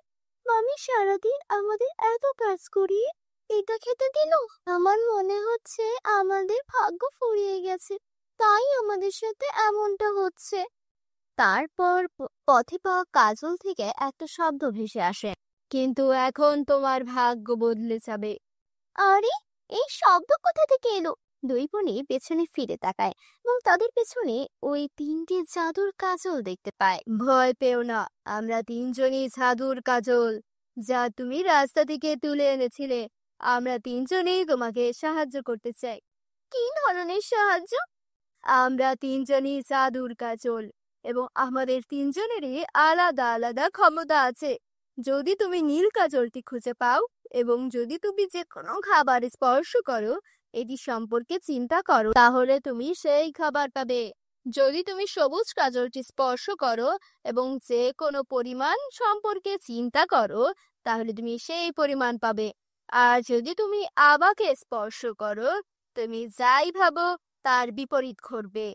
মামি সারাদিন আমাদের এত কাজ করিয়ে এটা খেতে দিল। আমার মনে হচ্ছে আমাদের ভাগ্য ফুরিয়ে গেছে, তাই আমাদের সাথে এমনটা হচ্ছে। তারপর পথে পাওয়া কাজল থেকে একটা শব্দ ভেসে আসে, কিন্তু এখন তোমার ভাগ্য বদলে যাবে। আরে, এই শব্দ কোথা থেকে এলো? দুই বোনই পেছনে ফিরে তাকায় এবং তাদের পেছনে ওই 3টে জাদুর কাজল দেখতে পায়। ভয় পেও না, আমরা তিনজনই জাদুর কাজল, যা তুমি রাস্তা থেকে তুলে এনেছিলে। আমরা তিনজনেই তোমাকে সাহায্য করতে চাই। কি ধরনের সাহায্য? আমরা তিনজনই জাদুর কাজল এবং আমাদের তিনজনেরই আলাদা আলাদা ক্ষমতা আছে। যদি তুমি নীল কাজলটি খুঁজে পাও এবং যদি তুমি যে কোনো খাবার স্পর্শ করো, এটি সম্পর্কে চিন্তা করো, তাহলে তুমি সেই খাবার পাবে। যদি তুমি সবুজ কাজলটি স্পর্শ করো এবং যে কোনো পরিমাণ সম্পর্কে চিন্তা করো, তাহলে তুমি সেই পরিমাণ পাবে। আর যদি তুমি আবাকে স্পর্শ করো, তুমি যাই ভাবো তার বিপরীত ঘটবে।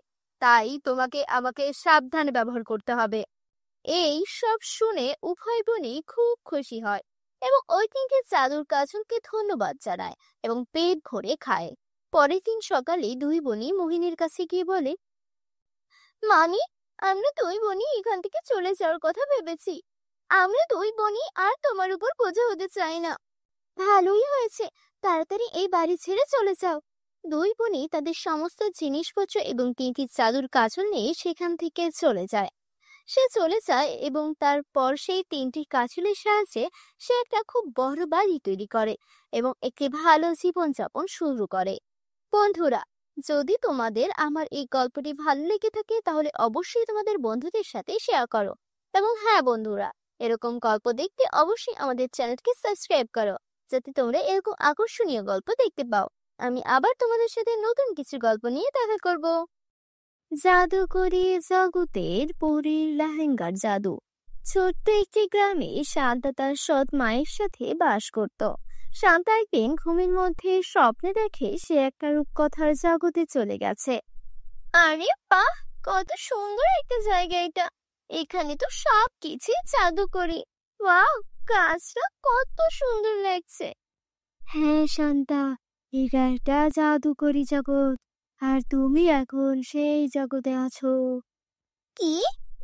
তাই তোমাকে আমাকে সাবধানে ব্যবহার করতে হবে। এই সব শুনে উভয় বোনই খুব খুশি হয় এবং ওই 3টে জাদুর কাজলকে ধন্যবাদ জানায় এবং পেট ভরে খায়। পরের দিন সকালে দুই বোনই মোহিনীর কাছে গিয়ে বলে, মানি, আমরা দুই বোনই এখান থেকে চলে যাওয়ার কথা ভেবেছি। আমরা দুই বোনই আর তোমার উপর বোঝা হতে চাই না। ভালোই হয়েছে, তাড়াতাড়ি এই বাড়ি ছেড়ে চলে যাও। দুই বোনই তাদের সমস্ত জিনিসপত্র এবং 3টি জাদুর কাজল নিয়ে সেখান থেকে চলে যায়। সে চলে যায় এবং তারপর সেই 3টি কাজলের সাহায্যে সে একটা খুব বড় বাড়ি তৈরি করে এবং একটি ভালো জীবনযাপন শুরু করে। বন্ধুরা, যদি তোমাদের আমার এই গল্পটি ভালো লেগে থাকে তাহলে অবশ্যই তোমাদের বন্ধুদের সাথে শেয়ার করো। এবং হ্যাঁ বন্ধুরা, এরকম গল্প দেখতে অবশ্যই আমাদের চ্যানেলকে সাবস্ক্রাইব করো, যাতে তোমরা এরকম আকর্ষণীয় গল্প দেখতে পাও। আমি আবার তোমাদের সাথে নতুন কিছু গল্প নিয়ে দেখা করব। জাদুকরি জগতের পরীর লেহেঙ্গার জাদু। ছোট্ট একটি গ্রামে শান্তা তার সৎ মায়ের সাথে বাস করত। শান্তা একদিন ঘুমের মধ্যে স্বপ্নে দেখে সে একটা রূপকথার জগতে চলে গেছে। আরে বাহ, কত সুন্দর একটা জায়গা এটা! এখানে তো সব কিছু জাদুকরি। ওয়াও, গাছটা কত সুন্দর লাগছে। হ্যাঁ শান্তা, এটা একটা জাদুকরি জগৎ, আর তুমি এখন সেই জগতে আছো। কি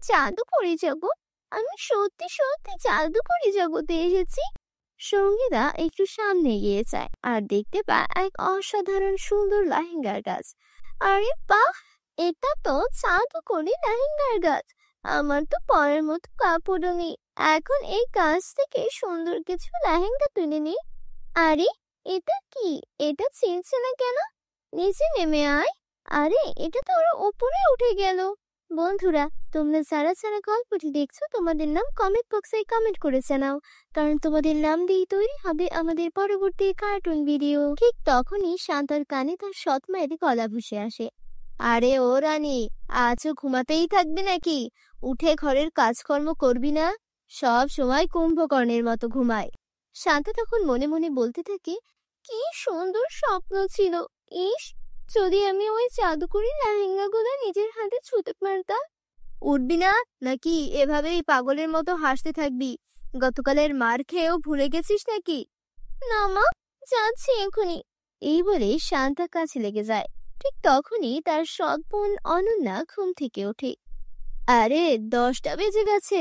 জাদুকরি জগৎ? আমি সত্যি সত্যি জাদুকরি জগতে এসেছি। সঙ্গীতা একটু সামনে এগিয়ে যায় আর দেখতে পায় এক অসাধারণ সুন্দর লেহেঙ্গার গাছ। আরে বাহ, এটা তো জাদুকরি লেহেঙ্গার গাছ। আমার তো পরার মতো কাপড়ও নেই, এখন এই গাছ থেকে সুন্দর কিছু লেহেঙ্গা তুলে নিই। আরে এটা কি? এটা ছিঁড়ছে না কেন? নিচে নেমে আয়। আরে এটা তো ওরা উপরে উঠে গেল। বন্ধুরা, তোমরা যারা যারা গল্পটি দেখছো তোমাদের নাম কমেন্ট বক্সে কমেন্ট করে জানাও, কারণ তোমাদের নাম দিয়ে তৈরি হবে আমাদের পরবর্তী কার্টুন ভিডিও। ঠিক তখনই শান্তার কানে তার সৎ মায়ের গলা ভেসে আসে। আরে ও রানী, আজও ঘুমাতেই থাকবে নাকি? উঠে ঘরের কাজকর্ম করবি না? সব সময় কুম্ভকর্ণের মতো ঘুমায়। শান্তা তখন মনে মনে বলতে থাকে, কি সুন্দর স্বপ্ন ছিল। ইস, যদি আমি ওই জাদুকরি লেহেঙ্গাগুলো নিজের হাতে ছুঁতে পারতাম। উঠবি না নাকি এভাবেই পাগলের মতো হাসতে থাকবি? গতকালের মার খেয়েও ভুলে গেছিস নাকি? না মা, যাচ্ছি এখনই। এই বলে শান্তা কাছে লেগে যায়। ঠিক তখনই তার সৎ বোন অনন্যা ঘুম থেকে ওঠে। আরে 10টা বেজে গেছে,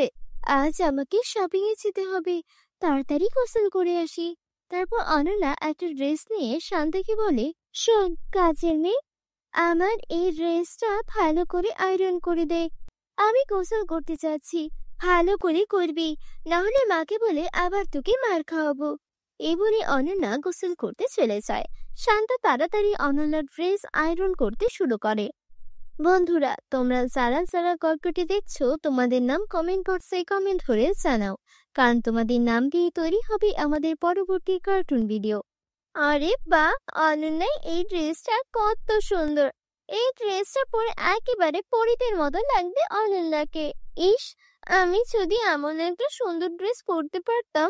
আজ আমাকে শপিং এ যেতে হবে, তাড়াতাড়ি গোসল করে আসি। তারপর অনন্যা একটা ড্রেস নিয়ে শান্তাকে বলে, শোন কাজের মেয়ে, আমার এই ড্রেসটা ভালো করে আয়রন করে দে। আমি গোসল করতে যাচ্ছি, ভালো করে করবি, না হলে মাকে বলে আবার তোকে মার খাওয়াবো। এই বলে অনন্যা গোসল করতে চলে যায়। শান্তা তাড়াতাড়ি অনন্যার ড্রেস আয়রন করতে শুরু করে। বন্ধুরা, তোমরা যারা যারা গল্পটি দেখছো তোমাদের নাম কমেন্ট বক্সে কমেন্ট করে জানাও, কারণ তোমাদের নাম দিয়ে তৈরি হবে আমাদের পরবর্তী কার্টুন ভিডিও। আরে বাহ, অনন্যা এই ড্রেসটা কত সুন্দর! এই ড্রেসটা পরে একেবারে পরীদের মতো লাগবে অনন্যাকে। ইস, আমি যদি এমন একটা সুন্দর ড্রেস পরতে পারতাম।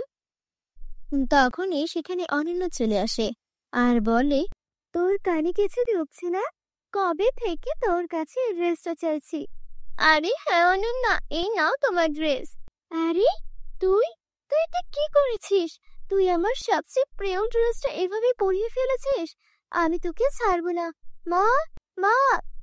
তখনই সেখানে অনন্যা চলে আসে আর বলে, তোর কানে কিছু ঢুকছে না? কবে থেকে তোর কাছে এই ড্রেসটা চাইছি। আরে হ্যাঁ অনন্যা, এই নাও তোমার ড্রেস। আরে তুই তুই এটা কি করেছিস? তুই আমার সবচেয়ে প্রিয় ড্রেসটা এভাবে পরিয়ে ফেলেছিস। আমি তোকে ছাড়বো না। মা, মা,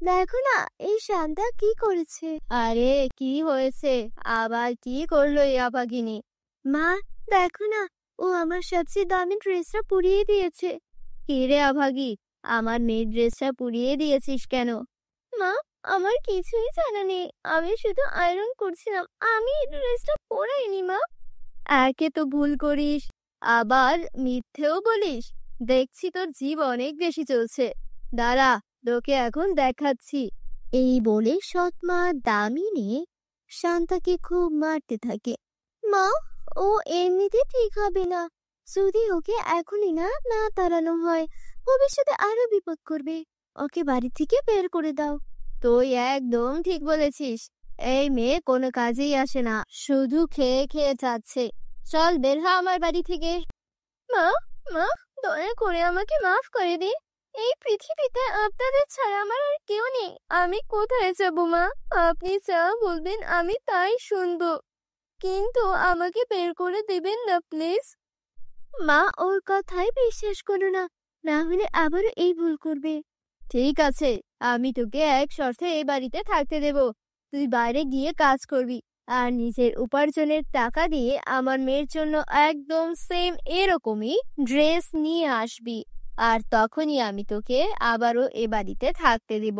দেখো না এই শান্তা কি করেছে। আরে কি হয়েছে? আবার কি করলো এই আপাগিনী? মা, দেখো না, ও আমার সবচেয়ে দামি ড্রেসটা পরিয়ে দিয়েছে। কি রে আভাগী, আমার মেয়ের ড্রেসটা পুড়িয়ে দিয়েছিস কেন? মা, আমার কিছুই জানা নেই, আমি শুধু আয়রন করছিলাম, আমি ড্রেসটা পরাইনি মা। একে তো ভুল করিস, আবার মিথ্যেও বলিস। দেখছি তোর জীব অনেক বেশি চলছে। দাঁড়া, তোকে এখন দেখাচ্ছি। এই বলে সৎমা দামিনী শান্তাকে খুব মারতে থাকে। মা, ও এমনিতে ঠিক হবে না। যদি ওকে এখনই না না তাড়ানো হয়, ভবিষ্যতে আরো বিপদ করবে। ওকে বাড়ি থেকে বের করে দাও। তুই একদম ঠিক বলেছিস। এই মেয়ে কোনো কাজেই আসে না, শুধু খেয়ে খেয়ে যাচ্ছে। চল বের হ আমার বাড়ি থেকে। মা, মা, দয়া করে আমাকে মাফ করে দিন। এই পৃথিবীতে আপনাদের ছাড়া আমার আর কেউ নেই। আমি কোথায় যাব মা? আপনি যা বলবেন আমি তাই শুনবো, কিন্তু আমাকে বের করে দেবেন না প্লিজ। মা, ওর কথাই বিশ্বাস করো না, না হলে আবারও এই ভুল করবে। ঠিক আছে, আমি তোকে এক শর্তে এই বাড়িতে থাকতে দেব। তুই বাইরে গিয়ে কাজ করবি আর নিজের উপার্জনের টাকা দিয়ে আমার মেয়ের জন্য একদম সেম এরকমই ড্রেস নিয়ে আসবি। আর তখনই আমি তোকে আবারও এ বাড়িতে থাকতে দিব।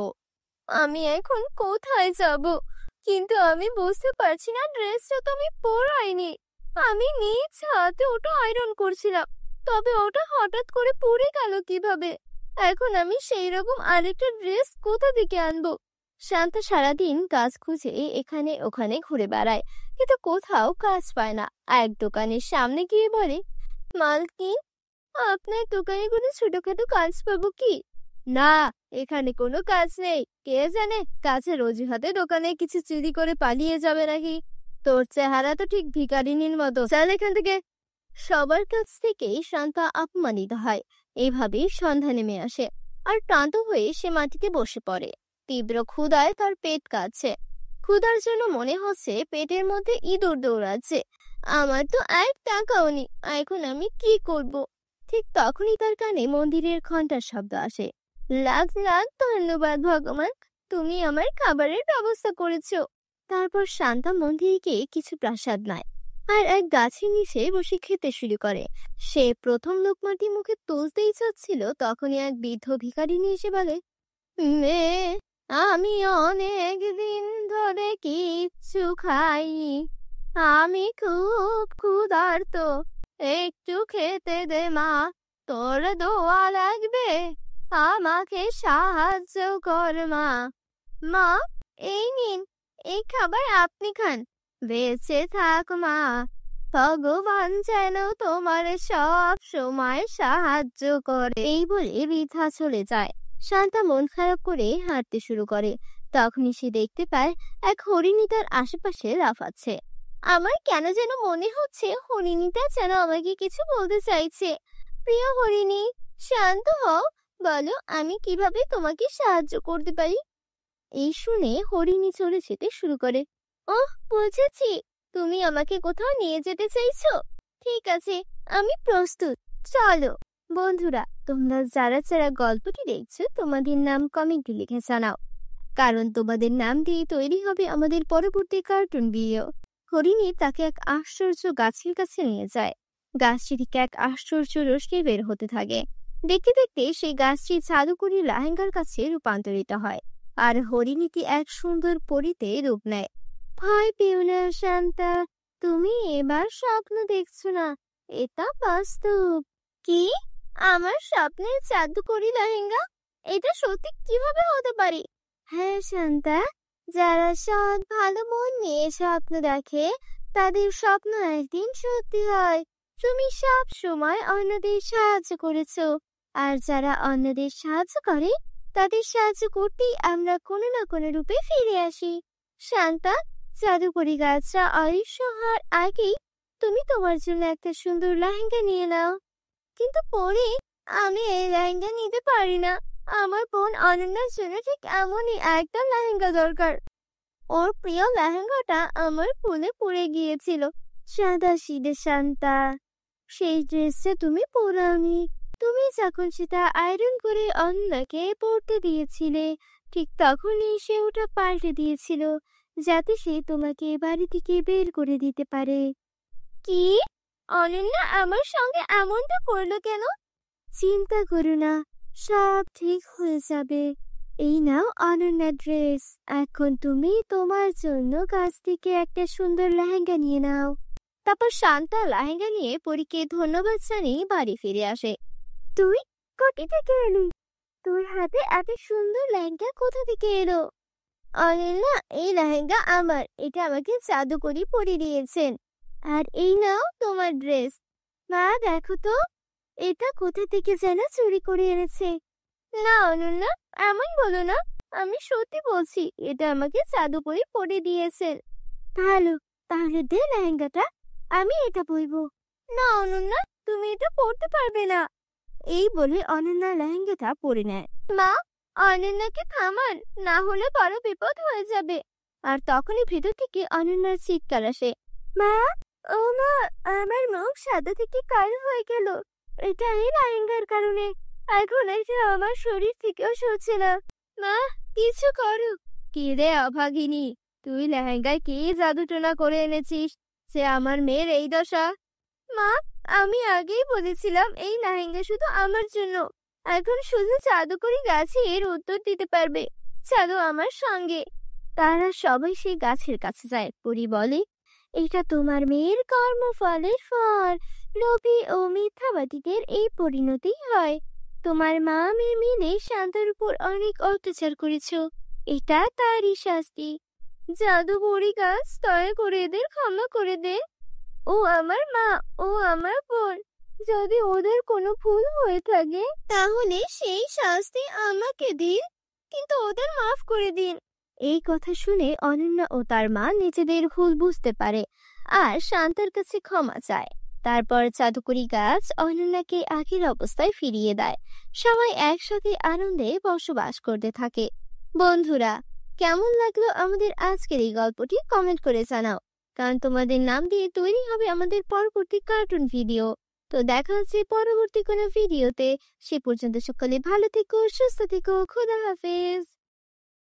আমি এখন কোথায় যাব? কিন্তু আমি বুঝতে পারছি না, ড্রেসটা তো আমি পরাইনি। আমি নিজ হাতে ওটা আয়রন করছিলাম, তবে ওটা হঠাৎ করে পড়ে গেল কিভাবে? এখন আমি সেই রকম আরেকটা ড্রেস কোথা থেকে আনবো? শান্তা সারাদিন কাজ খুঁজে এখানে ওখানে ঘুরে বেড়ায়, কিন্তু কোথাও কাজ পায় না। এক দোকানের সামনে গিয়ে বলে, মালকিন, আপনার দোকানে কোনো ছোটখাটো কাজ পাবো কি? না, এখানে কোনো কাজ নেই। কে জানে কাজের অজুহাতে দোকানে কিছু চুরি করে পালিয়ে যাবে নাকি। তোর চেহারা তো ঠিক ভিখারিনীর মতো, চল এখান থেকে। সবার কাছ থেকেই শান্তা অপমানিত হয়। এইভাবেই সন্ধ্যা নেমে আসে, আর ক্লান্ত হয়ে সে মাটিতে বসে পড়ে। তীব্র ক্ষুধায় তার পেট কাঁপছে। ক্ষুধার জন্য মনে হচ্ছে পেটের মধ্যে ইঁদুর দৌড়াচ্ছে। আমার তো এক টাকাও নেই, এখন আমি কি করব? ঠিক তখনই তার কানে মন্দিরের ঘন্টার শব্দ আসে। লাখ লাখ ধন্যবাদ ভগবান, তুমি আমার খাবারের ব্যবস্থা করেছো। তারপর শান্তা মন্দিরকে কিছু প্রসাদ নেয় আর এক গাছের নিচে বসে খেতে শুরু করে। সে প্রথম লোকমাটি মুখে তুলতেই চাচ্ছিল, তখনই এক বৃদ্ধ ভিখারিনী এসে বলে, মেয়ে, আমি অনেক দিন ধরে কিচ্ছু খাইনি, আমি খুব ক্ষুধার্ত, একটু খেতে দে মা, তোর দোয়া লাগবে, আমাকে সাহায্য কর মা। মা, এই নিন, এই খাবার আপনি খান, বেঁচে থাক মা, ভগবান যেন তোমার সব সময় সাহায্য করে। এই বলে বৃদ্ধা চলে যায়। শান্তা মন খারাপ করে হাঁটতে শুরু করে। তখনই সে দেখতে পায় এক হরিণী তার আশেপাশে লাফাচ্ছে। আমার কেন যেন মনে হচ্ছে হরিণীটা যেন আমাকে কিছু বলতে চাইছে। প্রিয় হরিণী, শান্ত হও, বলো আমি কিভাবে তোমাকে সাহায্য করতে পারি। এই শুনে হরিণী চলে যেতে শুরু করে। ওহ, বুঝেছি, তুমি আমাকে কোথাও নিয়ে যেতে চাইছো। ঠিক আছে, আমি প্রস্তুত, চলো। বন্ধুরা, তোমরা যারা যারা গল্পটি দেখছো, তোমাদের নাম কমেন্টে লিখে জানাও, কারণ তোমাদের নাম দিয়ে তৈরি হবে আমাদের পরবর্তী কার্টুন ভিডিও। হরিণী তাকে এক আশ্চর্য গাছের কাছে নিয়ে যায়। গাছটি থেকে এক আশ্চর্য রশ্মি বের হতে থাকে। দেখতে দেখতে সেই গাছটি জাদুকরি লেহেঙ্গার কাছে রূপান্তরিত হয়, আর হরিণীটি এক সুন্দর পরীতে রূপ নেয়। ভয় পেও না শান্তা, তুমি এবার স্বপ্ন দেখছো না, এটা বাস্তব। কি? আমার স্বপ্নের জাদুকরি লেহেঙ্গা? এটা সত্যি কিভাবে হতে পারে? হ্যাঁ শান্তা, যারা সৎ ভালো মন নিয়ে স্বপ্ন দেখে তাদের স্বপ্ন একদিন সত্যি হয়। তুমি সব সময় অন্যদের সাহায্য করেছো, আর যারা অন্যদের সাহায্য করে তাদের সাহায্য করতেই আমরা কোনো না কোনো রূপে ফিরে আসি। শান্তা, জাদুকরি গাছটা অদৃশ্য হওয়ার আগেই তুমি তোমার জন্য একটা সুন্দর লেহেঙ্গা নিয়ে নাও। কিন্তু পরে আমি এই লেহেঙ্গা নিতে পারি না, আমার বোন অনন্যার জন্য ঠিক এমনই একটা লেহেঙ্গা দরকার। ওর প্রিয় লেহেঙ্গাটা আমার ফুলে পুড়ে গিয়েছিল। সাদা সিধে শান্তা, সেই ড্রেসটা তুমি পরাওনি। তুমি যখন সেটা আয়রন করে অন্যকে পরতে দিয়েছিলে, ঠিক তখনই সে ওটা পাল্টে দিয়েছিল, যাতে সে তোমাকে বাড়ি থেকে বের করে দিতে পারে। কি? অনন্যা আমার সঙ্গে এমনটা করলো কেন? চিন্তা করো না, সব ঠিক হয়ে যাবে। এই নাও অনন্যা ড্রেস, এখন তুমি তোমার জন্য কাছ থেকে একটা সুন্দর লেহেঙ্গা নিয়ে নাও। তারপর শান্তা লেহেঙ্গা নিয়ে পরীকে ধন্যবাদ জানিয়ে বাড়ি ফিরে আসে। তুই কোথা থেকে এলি? তোর হাতে এত সুন্দর লেহেঙ্গা কোথা থেকে এলো? অনন্যা, এই লেহেঙ্গা আমার, এটা আমাকে জাদুকরি পরিয়ে দিয়েছেন। আর এই নাও তোমার ড্রেস। মা দেখো তো, এটা কোথা থেকে যেন চুরি করে এনেছে। না অনন্যা, এমন বলো না, আমি সত্যি বলছি, এটা আমাকে জাদুকরি পরিয়ে দিয়েছেন। ভালো, তাহলে দে লেহেঙ্গাটা, আমি এটা পরবো। না অনন্যা, তুমি এটা পরতে পারবে না। এই বলে অনন্যা লেহেঙ্গাটা পরে নেয়। মা, অনন্যাকে থামান, না হলে বড় বিপদ হয়ে যাবে। আর তখনই ভেতর থেকে অনন্যার চিৎকার আসে, মা, ও মা, আমার মুখ সাদা থেকে কালো হয়ে গেল। এটা এই লেহেঙ্গার কারণে। এখন এটা আমার শরীর থেকেও সরছে না। মা, কিছু করো। কি রে অভাগিনী, তুই লেহেঙ্গায় কি জাদুটোনা করে এনেছিস যে আমার মেয়ের এই দশা? মা, আমি আগেই বলেছিলাম এই লেহেঙ্গা শুধু আমার জন্য, এখন শুধু জাদুকরি গাছের উত্তর দিতে পারবে। চলো আমার সঙ্গে। তারা সবাই সেই গাছের কাছে যায়। পরী বলে, এটা তোমার মেয়ের কর্মফলের ফল। লোভী ও মিথ্যাবাদীদের এই পরিণতি হয়। তোমার মা মেয়ে মিলে শান্তার উপর অনেক অত্যাচার করেছ, এটা তারই শাস্তি। জাদুকরি গাছ, দয়া করে এদের ক্ষমা করে দে। ও আমার মা, ও আমার বোন। যদি ওদের কোনো ভুল হয়ে থাকে তাহলে সেই শাস্তি আমাকে দিন, কিন্তু ওদের মাফ করে দিন। এই কথা শুনে অনন্যা ও তার মা নিজেদের ভুল বুঝতে পারে আর শান্তার কাছে ক্ষমা চায়। তারপর জাদুকরি গাছ অনন্যাকে আগের অবস্থায় ফিরিয়ে দেয়। সবাই একসাথে আনন্দে বসবাস করতে থাকে। বন্ধুরা, কেমন লাগলো আমাদের আজকের এই গল্পটি কমেন্ট করে জানাও, কারণ তোমাদের নাম দিয়ে তৈরি হবে আমাদের পরবর্তী কার্টুন ভিডিও। তো দেখা হচ্ছে পরবর্তী কোনো ভিডিওতে। সে পর্যন্ত সকলে ভালো থেকো, সুস্থ থেকো। খোদা হাফেজ।